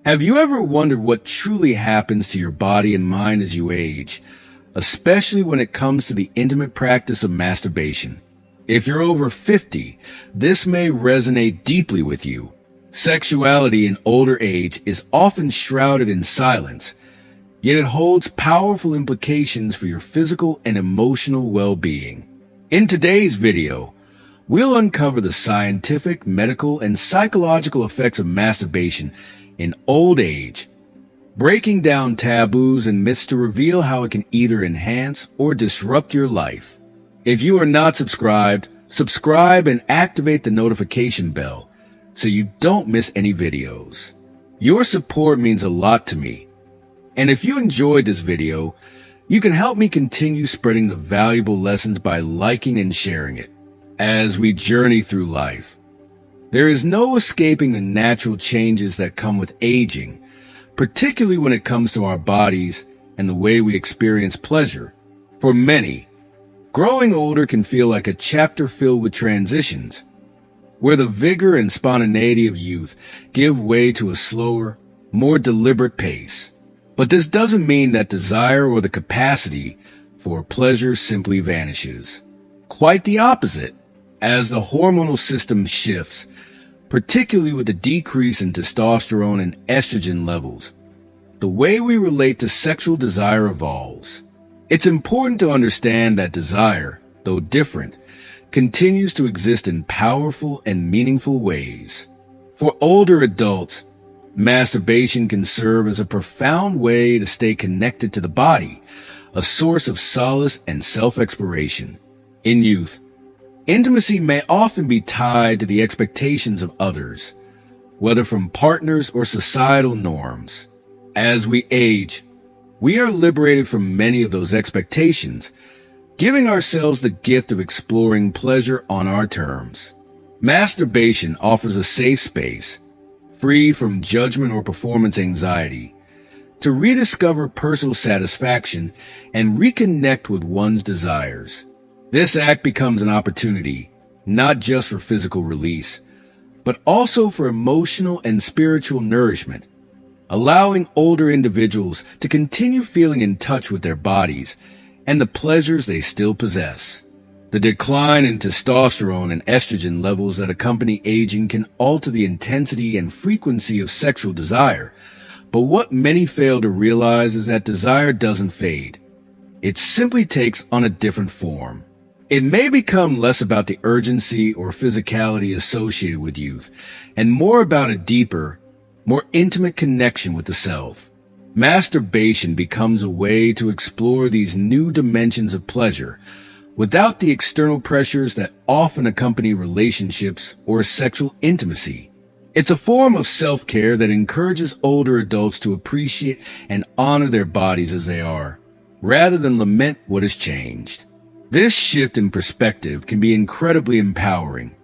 Have you ever wondered what truly happens to your body and mind as you age, especially when it comes to the intimate practice of masturbation? If you're over 50, this may resonate deeply with you. Sexuality in older age is often shrouded in silence, yet it holds powerful implications for your physical and emotional well-being. In today's video, we'll uncover the scientific, medical, and psychological effects of masturbation in old age, breaking down taboos and myths to reveal how it can either enhance or disrupt your life. If you are not subscribed, subscribe and activate the notification bell so you don't miss any videos. Your support means a lot to me. And if you enjoyed this video, you can help me continue spreading the valuable lessons by liking and sharing it. As we journey through life, there is no escaping the natural changes that come with aging, particularly when it comes to our bodies and the way we experience pleasure. For many, growing older can feel like a chapter filled with transitions, where the vigor and spontaneity of youth give way to a slower, more deliberate pace. But this doesn't mean that desire or the capacity for pleasure simply vanishes. Quite the opposite. As the hormonal system shifts, particularly with the decrease in testosterone and estrogen levels, the way we relate to sexual desire evolves. It's important to understand that desire, though different, continues to exist in powerful and meaningful ways. For older adults, masturbation can serve as a profound way to stay connected to the body, a source of solace and self-exploration. In youth, intimacy may often be tied to the expectations of others, whether from partners or societal norms. As we age, we are liberated from many of those expectations, giving ourselves the gift of exploring pleasure on our terms. Masturbation offers a safe space, free from judgment or performance anxiety, to rediscover personal satisfaction and reconnect with one's desires. This act becomes an opportunity, not just for physical release, but also for emotional and spiritual nourishment, allowing older individuals to continue feeling in touch with their bodies and the pleasures they still possess. The decline in testosterone and estrogen levels that accompany aging can alter the intensity and frequency of sexual desire, but what many fail to realize is that desire doesn't fade. It simply takes on a different form. It may become less about the urgency or physicality associated with youth, and more about a deeper, more intimate connection with the self. Masturbation becomes a way to explore these new dimensions of pleasure, without the external pressures that often accompany relationships or sexual intimacy. It's a form of self-care that encourages older adults to appreciate and honor their bodies as they are, rather than lament what has changed. This shift in perspective can be incredibly empowering,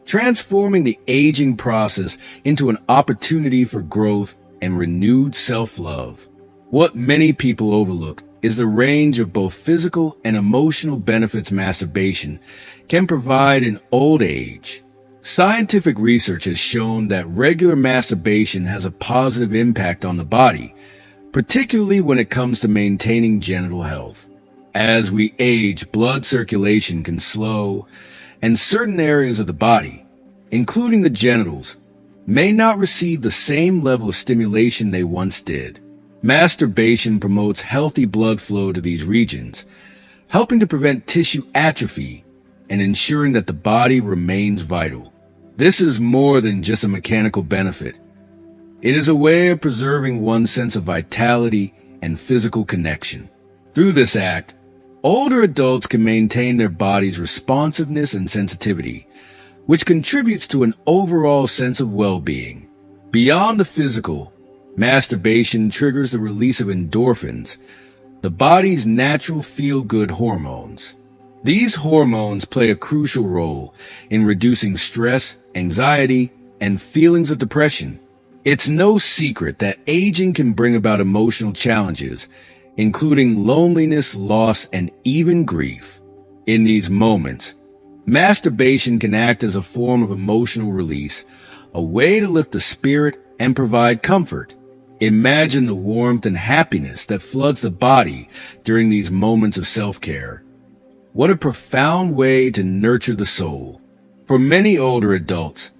transforming the aging process into an opportunity for growth and renewed self-love. What many people overlook is the range of both physical and emotional benefits masturbation can provide in old age. Scientific research has shown that regular masturbation has a positive impact on the body, particularly when it comes to maintaining genital health. As we age, blood circulation can slow, and certain areas of the body, including the genitals, may not receive the same level of stimulation they once did. Masturbation promotes healthy blood flow to these regions, helping to prevent tissue atrophy and ensuring that the body remains vital. This is more than just a mechanical benefit. It is a way of preserving one's sense of vitality and physical connection. Through this act, older adults can maintain their body's responsiveness and sensitivity, which contributes to an overall sense of well-being. Beyond the physical, masturbation triggers the release of endorphins, the body's natural feel-good hormones. These hormones play a crucial role in reducing stress, anxiety, and feelings of depression. It's no secret that aging can bring about emotional challenges, including loneliness, loss, and even grief. In these moments, masturbation can act as a form of emotional release, a way to lift the spirit and provide comfort. Imagine the warmth and happiness that floods the body during these moments of self-care. What a profound way to nurture the soul. For many older adults,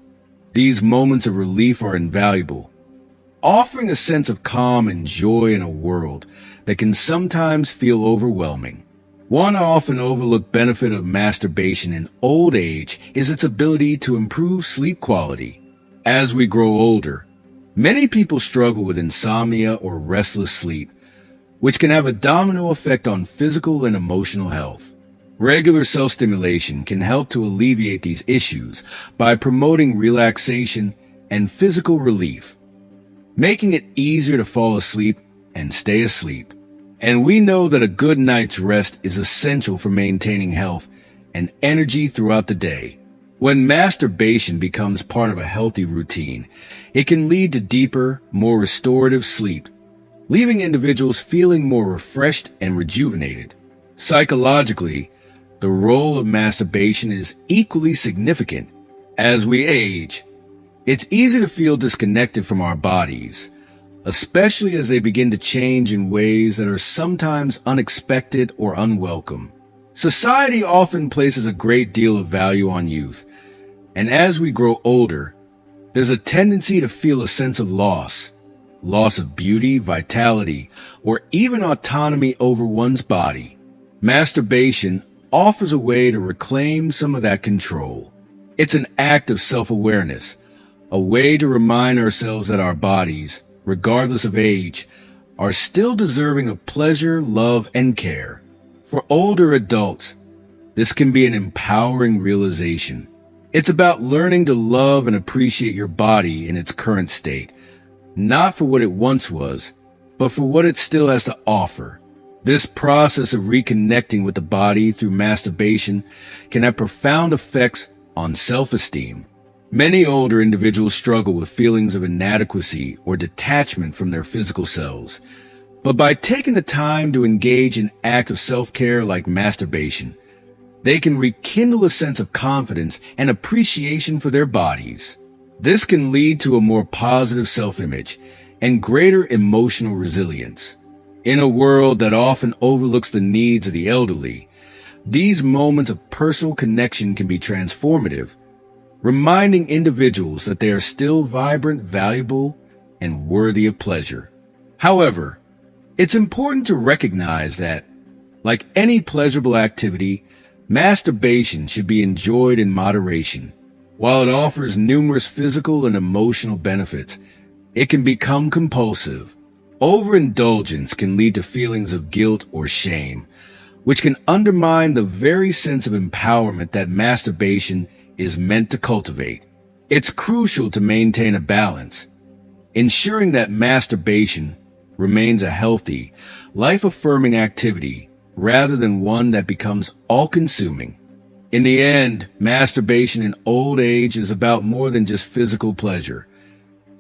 these moments of relief are invaluable, offering a sense of calm and joy in a world that can sometimes feel overwhelming. One often overlooked benefit of masturbation in old age is its ability to improve sleep quality. As we grow older, many people struggle with insomnia or restless sleep, which can have a domino effect on physical and emotional health. Regular self-stimulation can help to alleviate these issues by promoting relaxation and physical relief, making it easier to fall asleep and stay asleep. And we know that a good night's rest is essential for maintaining health and energy throughout the day. When masturbation becomes part of a healthy routine, it can lead to deeper, more restorative sleep, leaving individuals feeling more refreshed and rejuvenated. Psychologically, the role of masturbation is equally significant. As we age, it's easy to feel disconnected from our bodies, especially as they begin to change in ways that are sometimes unexpected or unwelcome. Society often places a great deal of value on youth, and as we grow older, there's a tendency to feel a sense of loss of beauty, vitality, or even autonomy over one's body. Masturbation offers a way to reclaim some of that control. It's an act of self-awareness, a way to remind ourselves that our bodies, regardless of age, are still deserving of pleasure, love, and care. For older adults, this can be an empowering realization. It's about learning to love and appreciate your body in its current state, not for what it once was, but for what it still has to offer. This process of reconnecting with the body through masturbation can have profound effects on self-esteem. Many older individuals struggle with feelings of inadequacy or detachment from their physical selves. But by taking the time to engage in acts of self-care like masturbation, they can rekindle a sense of confidence and appreciation for their bodies. This can lead to a more positive self-image and greater emotional resilience. In a world that often overlooks the needs of the elderly, these moments of personal connection can be transformative, reminding individuals that they are still vibrant, valuable, and worthy of pleasure. However, it's important to recognize that, like any pleasurable activity, masturbation should be enjoyed in moderation. While it offers numerous physical and emotional benefits, it can become compulsive. Overindulgence can lead to feelings of guilt or shame, which can undermine the very sense of empowerment that masturbation is meant to cultivate. It's crucial to maintain a balance, ensuring that masturbation remains a healthy, life-affirming activity rather than one that becomes all-consuming. In the end, masturbation in old age is about more than just physical pleasure.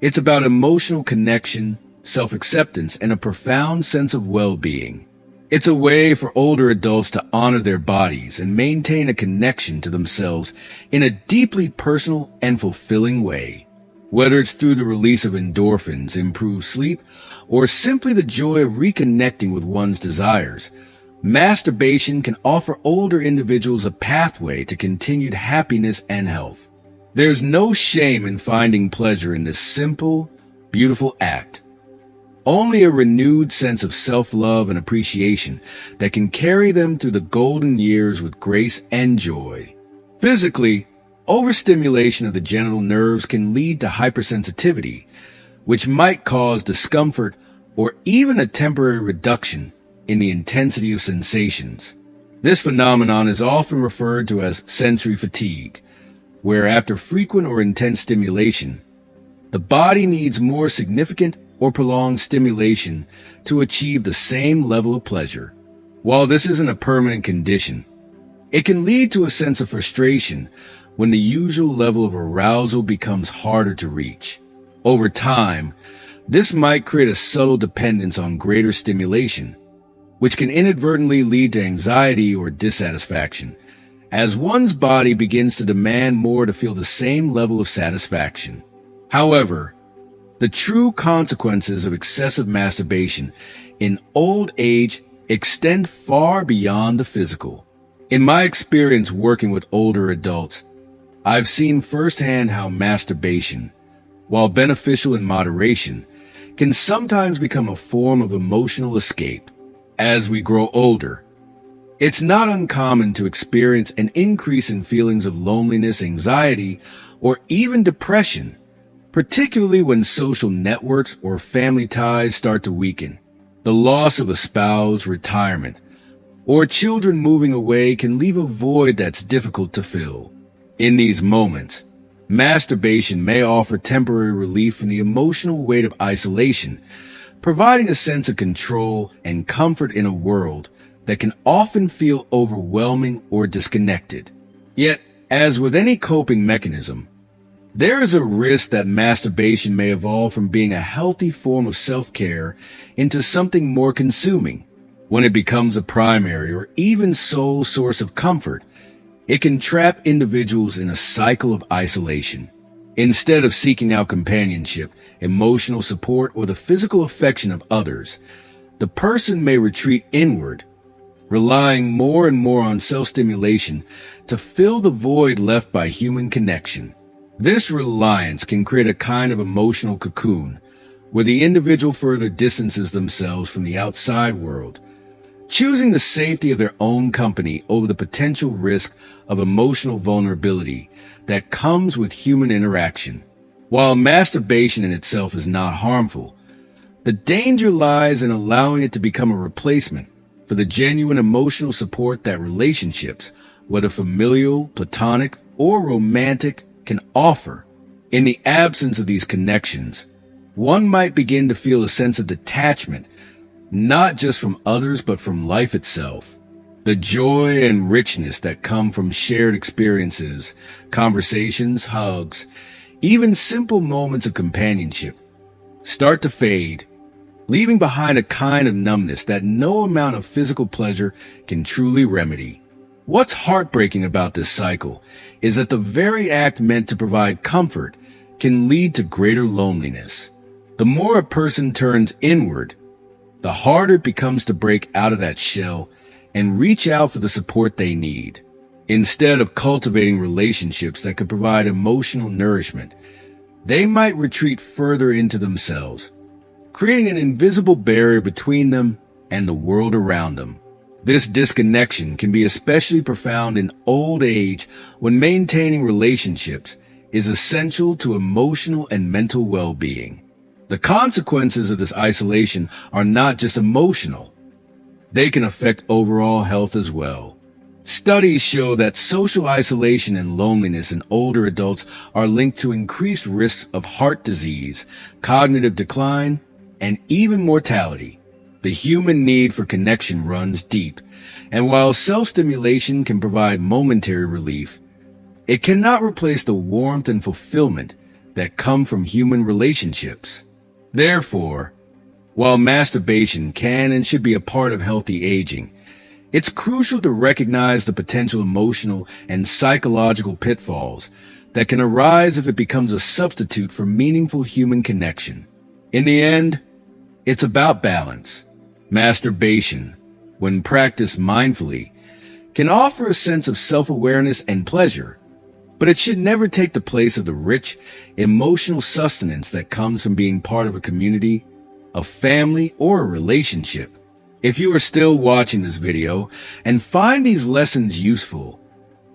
It's about emotional connection, self-acceptance, and a profound sense of well-being. It's a way for older adults to honor their bodies and maintain a connection to themselves in a deeply personal and fulfilling way. Whether it's through the release of endorphins, improved sleep, or simply the joy of reconnecting with one's desires, masturbation can offer older individuals a pathway to continued happiness and health. There's no shame in finding pleasure in this simple, beautiful act. Only a renewed sense of self-love and appreciation that can carry them through the golden years with grace and joy. Physically, overstimulation of the genital nerves can lead to hypersensitivity, which might cause discomfort or even a temporary reduction in the intensity of sensations. This phenomenon is often referred to as sensory fatigue, where after frequent or intense stimulation, the body needs more significant or prolonged stimulation to achieve the same level of pleasure. While this isn't a permanent condition, it can lead to a sense of frustration when the usual level of arousal becomes harder to reach. Over time, this might create a subtle dependence on greater stimulation, which can inadvertently lead to anxiety or dissatisfaction, as one's body begins to demand more to feel the same level of satisfaction. However, The true consequences of excessive masturbation in old age extend far beyond the physical. In my experience working with older adults, I've seen firsthand how masturbation, while beneficial in moderation, can sometimes become a form of emotional escape. As we grow older, it's not uncommon to experience an increase in feelings of loneliness, anxiety, or even depression, particularly when social networks or family ties start to weaken. The loss of a spouse, retirement, or children moving away can leave a void that's difficult to fill. In these moments, masturbation may offer temporary relief from the emotional weight of isolation, providing a sense of control and comfort in a world that can often feel overwhelming or disconnected. Yet, as with any coping mechanism, there is a risk that masturbation may evolve from being a healthy form of self-care into something more consuming. When it becomes a primary or even sole source of comfort, it can trap individuals in a cycle of isolation. Instead of seeking out companionship, emotional support, or the physical affection of others, the person may retreat inward, relying more and more on self-stimulation to fill the void left by human connection. This reliance can create a kind of emotional cocoon, where the individual further distances themselves from the outside world, choosing the safety of their own company over the potential risk of emotional vulnerability that comes with human interaction. While masturbation in itself is not harmful, the danger lies in allowing it to become a replacement for the genuine emotional support that relationships, whether familial, platonic, or romantic, can offer. In the absence of these connections, one might begin to feel a sense of detachment, not just from others, but from life itself. The joy and richness that come from shared experiences, conversations, hugs, even simple moments of companionship, start to fade, leaving behind a kind of numbness that no amount of physical pleasure can truly remedy. What's heartbreaking about this cycle is that the very act meant to provide comfort can lead to greater loneliness. The more a person turns inward, the harder it becomes to break out of that shell and reach out for the support they need. Instead of cultivating relationships that could provide emotional nourishment, they might retreat further into themselves, creating an invisible barrier between them and the world around them. This disconnection can be especially profound in old age, when maintaining relationships is essential to emotional and mental well-being. The consequences of this isolation are not just emotional. They can affect overall health as well. Studies show that social isolation and loneliness in older adults are linked to increased risks of heart disease, cognitive decline, and even mortality. The human need for connection runs deep, and while self-stimulation can provide momentary relief, it cannot replace the warmth and fulfillment that come from human relationships. Therefore, while masturbation can and should be a part of healthy aging, it's crucial to recognize the potential emotional and psychological pitfalls that can arise if it becomes a substitute for meaningful human connection. In the end, it's about balance. Masturbation, when practiced mindfully, can offer a sense of self-awareness and pleasure, but it should never take the place of the rich, emotional sustenance that comes from being part of a community, a family, or a relationship. If you are still watching this video and find these lessons useful,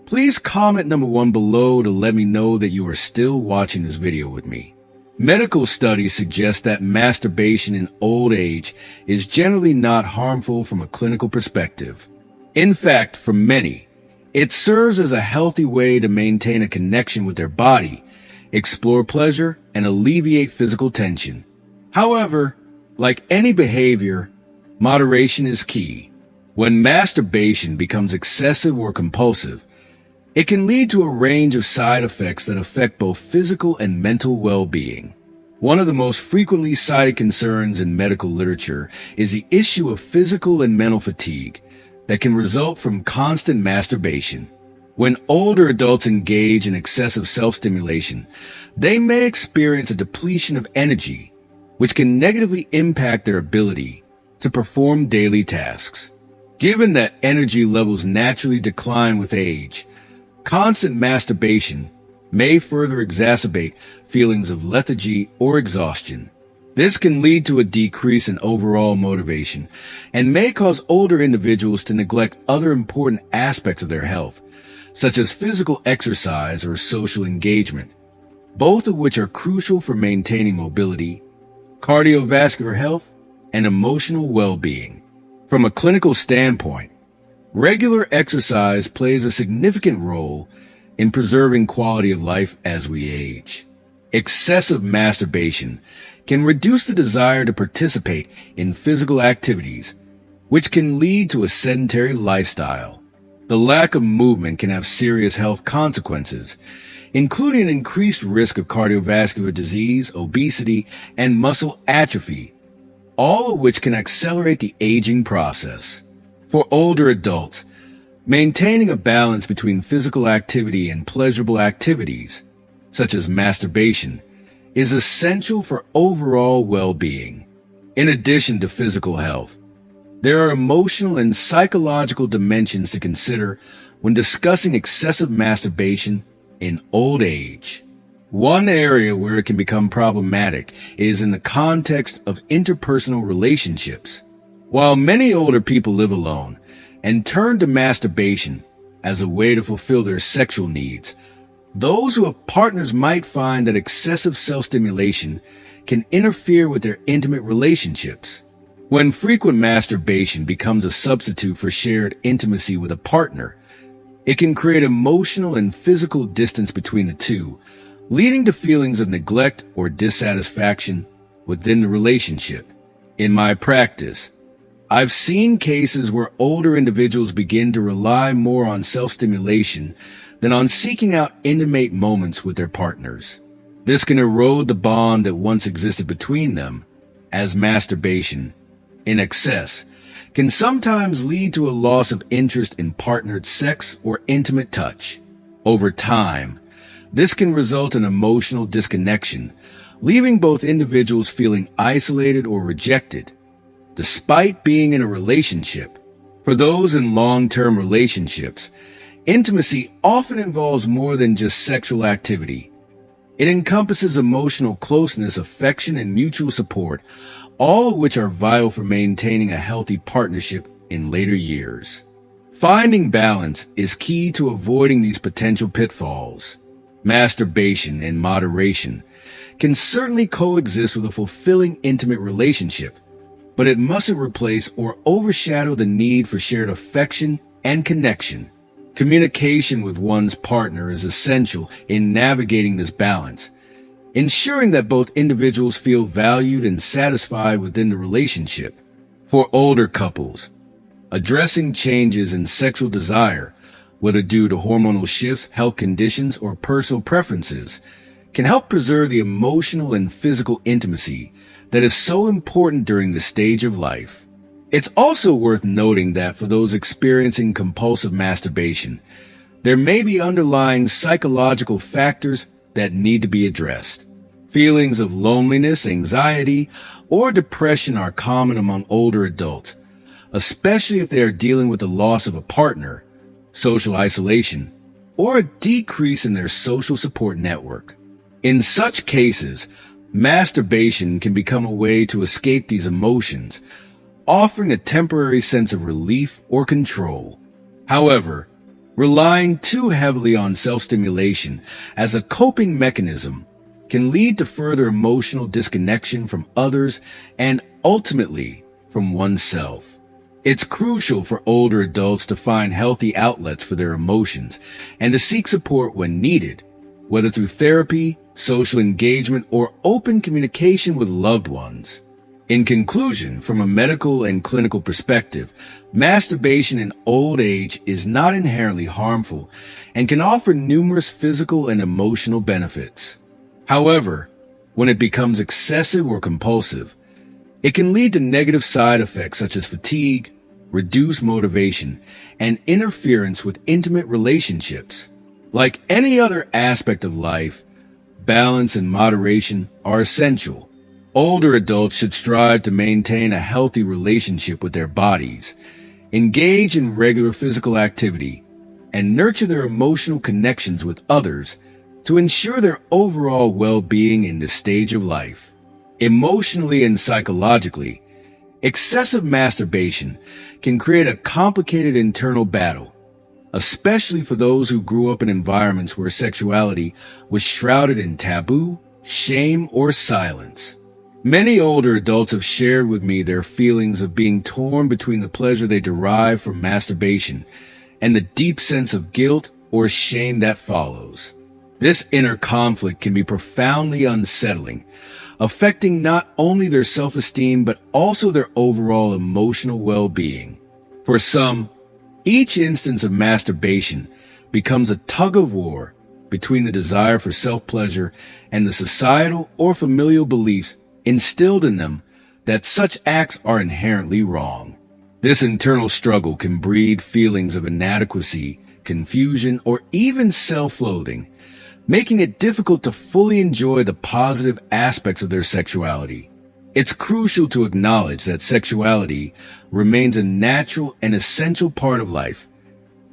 please comment number 1 below to let me know that you are still watching this video with me. Medical studies suggest that masturbation in old age is generally not harmful from a clinical perspective. In fact, for many, it serves as a healthy way to maintain a connection with their body, explore pleasure, and alleviate physical tension. However, like any behavior, moderation is key. When masturbation becomes excessive or compulsive, it can lead to a range of side effects that affect both physical and mental well-being. One of the most frequently cited concerns in medical literature is the issue of physical and mental fatigue that can result from constant masturbation. When older adults engage in excessive self-stimulation, they may experience a depletion of energy, which can negatively impact their ability to perform daily tasks. Given that energy levels naturally decline with age, constant masturbation may further exacerbate feelings of lethargy or exhaustion. This can lead to a decrease in overall motivation and may cause older individuals to neglect other important aspects of their health, such as physical exercise or social engagement, both of which are crucial for maintaining mobility, cardiovascular health, and emotional well-being. From a clinical standpoint, regular exercise plays a significant role in preserving quality of life as we age. Excessive masturbation can reduce the desire to participate in physical activities, which can lead to a sedentary lifestyle. The lack of movement can have serious health consequences, including an increased risk of cardiovascular disease, obesity, and muscle atrophy, all of which can accelerate the aging process. For older adults, maintaining a balance between physical activity and pleasurable activities, such as masturbation, is essential for overall well-being. In addition to physical health, there are emotional and psychological dimensions to consider when discussing excessive masturbation in old age. One area where it can become problematic is in the context of interpersonal relationships. While many older people live alone and turn to masturbation as a way to fulfill their sexual needs, those who have partners might find that excessive self-stimulation can interfere with their intimate relationships. When frequent masturbation becomes a substitute for shared intimacy with a partner, it can create emotional and physical distance between the two, leading to feelings of neglect or dissatisfaction within the relationship. In my practice, I've seen cases where older individuals begin to rely more on self-stimulation than on seeking out intimate moments with their partners. This can erode the bond that once existed between them, as masturbation, in excess, can sometimes lead to a loss of interest in partnered sex or intimate touch. Over time, this can result in emotional disconnection, leaving both individuals feeling isolated or rejected, despite being in a relationship. For those in long-term relationships, intimacy often involves more than just sexual activity. It encompasses emotional closeness, affection, and mutual support, all of which are vital for maintaining a healthy partnership in later years. Finding balance is key to avoiding these potential pitfalls. Masturbation in moderation can certainly coexist with a fulfilling intimate relationship, but it mustn't replace or overshadow the need for shared affection and connection. Communication with one's partner is essential in navigating this balance, ensuring that both individuals feel valued and satisfied within the relationship. For older couples, addressing changes in sexual desire, whether due to hormonal shifts, health conditions, or personal preferences, can help preserve the emotional and physical intimacy that is so important during this stage of life. It's also worth noting that for those experiencing compulsive masturbation, there may be underlying psychological factors that need to be addressed. Feelings of loneliness, anxiety, or depression are common among older adults, especially if they are dealing with the loss of a partner, social isolation, or a decrease in their social support network. In such cases, masturbation can become a way to escape these emotions, offering a temporary sense of relief or control. However, relying too heavily on self-stimulation as a coping mechanism can lead to further emotional disconnection from others and ultimately from oneself. It's crucial for older adults to find healthy outlets for their emotions and to seek support when needed, whether through therapy, social engagement, or open communication with loved ones. In conclusion, from a medical and clinical perspective, masturbation in old age is not inherently harmful and can offer numerous physical and emotional benefits. However, when it becomes excessive or compulsive, it can lead to negative side effects such as fatigue, reduced motivation, and interference with intimate relationships. Like any other aspect of life, balance and moderation are essential. Older adults should strive to maintain a healthy relationship with their bodies, engage in regular physical activity, and nurture their emotional connections with others to ensure their overall well-being in this stage of life. Emotionally and psychologically, excessive masturbation can create a complicated internal battle, especially for those who grew up in environments where sexuality was shrouded in taboo, shame, or silence. Many older adults have shared with me their feelings of being torn between the pleasure they derive from masturbation and the deep sense of guilt or shame that follows. This inner conflict can be profoundly unsettling, affecting not only their self-esteem but also their overall emotional well-being. For some, each instance of masturbation becomes a tug-of-war between the desire for self-pleasure and the societal or familial beliefs instilled in them that such acts are inherently wrong. This internal struggle can breed feelings of inadequacy, confusion, or even self-loathing, making it difficult to fully enjoy the positive aspects of their sexuality. It's crucial to acknowledge that sexuality remains a natural and essential part of life,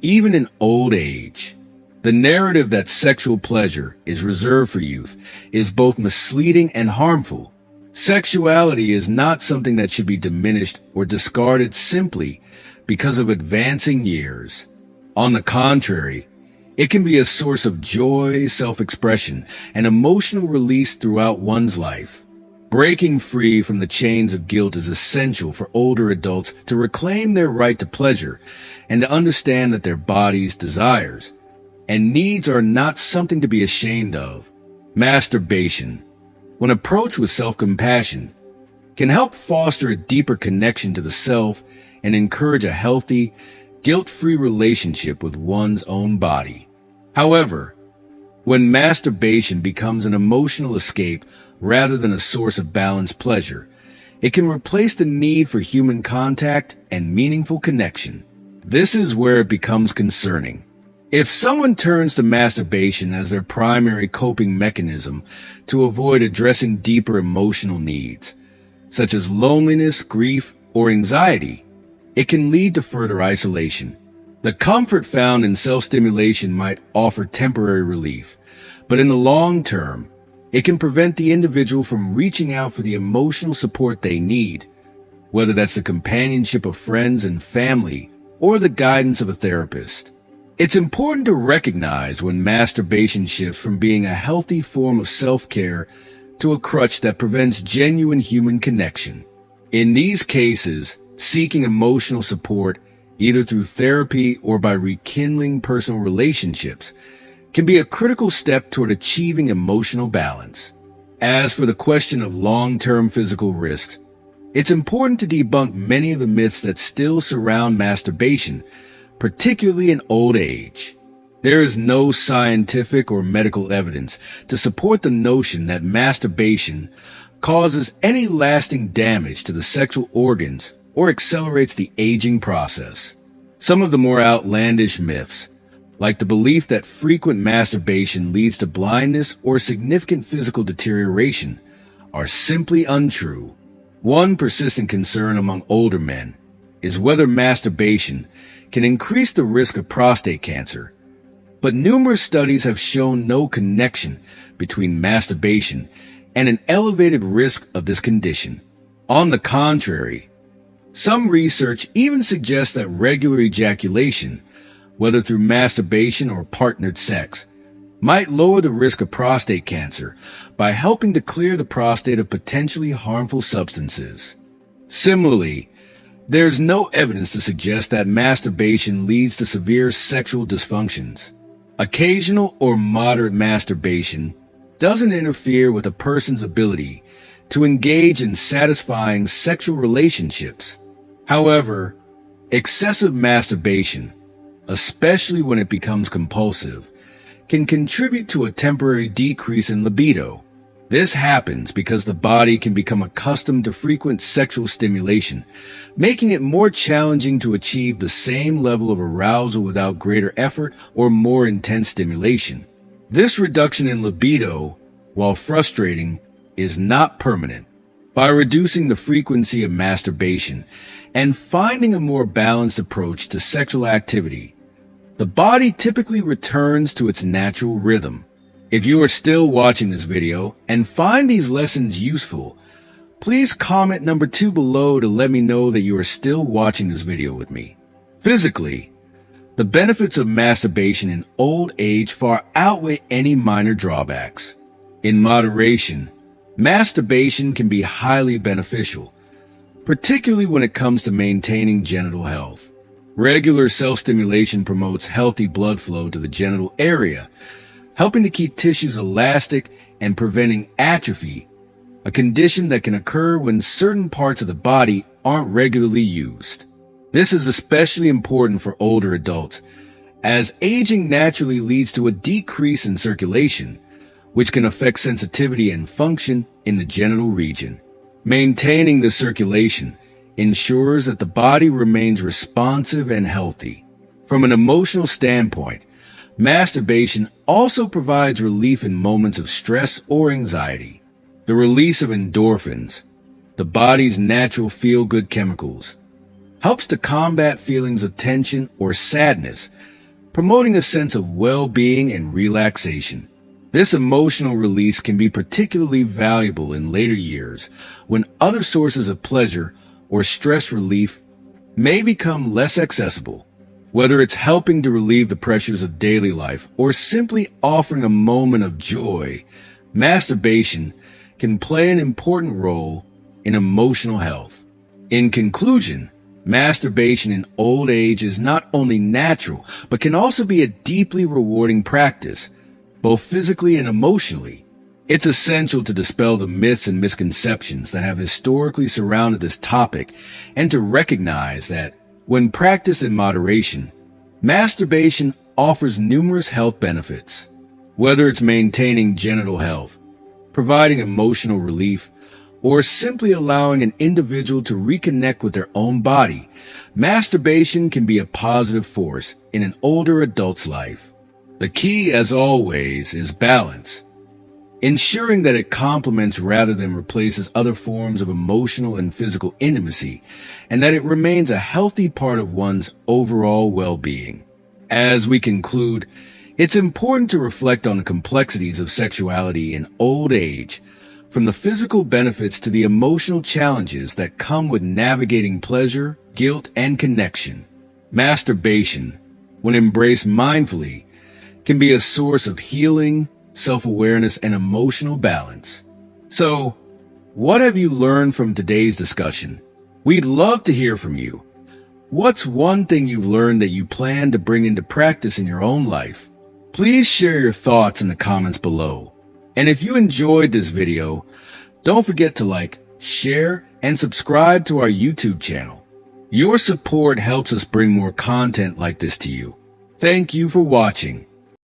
even in old age. The narrative that sexual pleasure is reserved for youth is both misleading and harmful. Sexuality is not something that should be diminished or discarded simply because of advancing years. On the contrary, it can be a source of joy, self-expression, and emotional release throughout one's life. Breaking free from the chains of guilt is essential for older adults to reclaim their right to pleasure and to understand that their bodies' desires and needs are not something to be ashamed of. Masturbation, when approached with self-compassion, can help foster a deeper connection to the self and encourage a healthy, guilt-free relationship with one's own body. However, when masturbation becomes an emotional escape rather than a source of balanced pleasure, it can replace the need for human contact and meaningful connection. This is where it becomes concerning. If someone turns to masturbation as their primary coping mechanism to avoid addressing deeper emotional needs, such as loneliness, grief, or anxiety, it can lead to further isolation. The comfort found in self-stimulation might offer temporary relief, but in the long term, it can prevent the individual from reaching out for the emotional support they need, whether that's the companionship of friends and family or the guidance of a therapist. It's important to recognize when masturbation shifts from being a healthy form of self-care to a crutch that prevents genuine human connection. In these cases, seeking emotional support, either through therapy or by rekindling personal relationships, can be a critical step toward achieving emotional balance. As for the question of long-term physical risks, it's important to debunk many of the myths that still surround masturbation, particularly in old age. There is no scientific or medical evidence to support the notion that masturbation causes any lasting damage to the sexual organs or accelerates the aging process. Some of the more outlandish myths, like the belief that frequent masturbation leads to blindness or significant physical deterioration, are simply untrue. One persistent concern among older men is whether masturbation can increase the risk of prostate cancer, but numerous studies have shown no connection between masturbation and an elevated risk of this condition. On the contrary, some research even suggests that regular ejaculation, whether through masturbation or partnered sex, might lower the risk of prostate cancer by helping to clear the prostate of potentially harmful substances. Similarly, there's no evidence to suggest that masturbation leads to severe sexual dysfunctions. Occasional or moderate masturbation doesn't interfere with a person's ability to engage in satisfying sexual relationships. However, excessive masturbation, especially when it becomes compulsive, can contribute to a temporary decrease in libido, This happens because the body can become accustomed to frequent sexual stimulation, making it more challenging to achieve the same level of arousal without greater effort or more intense stimulation. This reduction in libido, while frustrating, is not permanent. By reducing the frequency of masturbation and finding a more balanced approach to sexual activity, the body typically returns to its natural rhythm. If you are still watching this video and find these lessons useful, please comment number 2 below to let me know that you are still watching this video with me. Physically, the benefits of masturbation in old age far outweigh any minor drawbacks. In moderation, masturbation can be highly beneficial, particularly when it comes to maintaining genital health. Regular self-stimulation promotes healthy blood flow to the genital area, helping to keep tissues elastic and preventing atrophy, a condition that can occur when certain parts of the body aren't regularly used. This is especially important for older adults, as aging naturally leads to a decrease in circulation, which can affect sensitivity and function in the genital region. Maintaining the circulation ensures that the body remains responsive and healthy. From an emotional standpoint, masturbation also provides relief in moments of stress or anxiety. The release of endorphins, the body's natural feel-good chemicals, helps to combat feelings of tension or sadness, promoting a sense of well-being and relaxation. This emotional release can be particularly valuable in later years when other sources of pleasure or stress relief may become less accessible. Whether it's helping to relieve the pressures of daily life or simply offering a moment of joy, masturbation can play an important role in emotional health. In conclusion, masturbation in old age is not only natural, but can also be a deeply rewarding practice, both physically and emotionally. It's essential to dispel the myths and misconceptions that have historically surrounded this topic and to recognize that when practiced in moderation, masturbation offers numerous health benefits. Whether it's maintaining genital health, providing emotional relief, or simply allowing an individual to reconnect with their own body, masturbation can be a positive force in an older adult's life. The key, as always, is balance, ensuring that it complements rather than replaces other forms of emotional and physical intimacy, and that it remains a healthy part of one's overall well-being. As we conclude, it's important to reflect on the complexities of sexuality in old age, from the physical benefits to the emotional challenges that come with navigating pleasure, guilt, and connection. Masturbation, when embraced mindfully, can be a source of healing, self-awareness, and emotional balance. So, what have you learned from today's discussion? We'd love to hear from you. What's one thing you've learned that you plan to bring into practice in your own life? Please share your thoughts in the comments below. And if you enjoyed this video, don't forget to like, share, and subscribe to our YouTube channel. Your support helps us bring more content like this to you. Thank you for watching.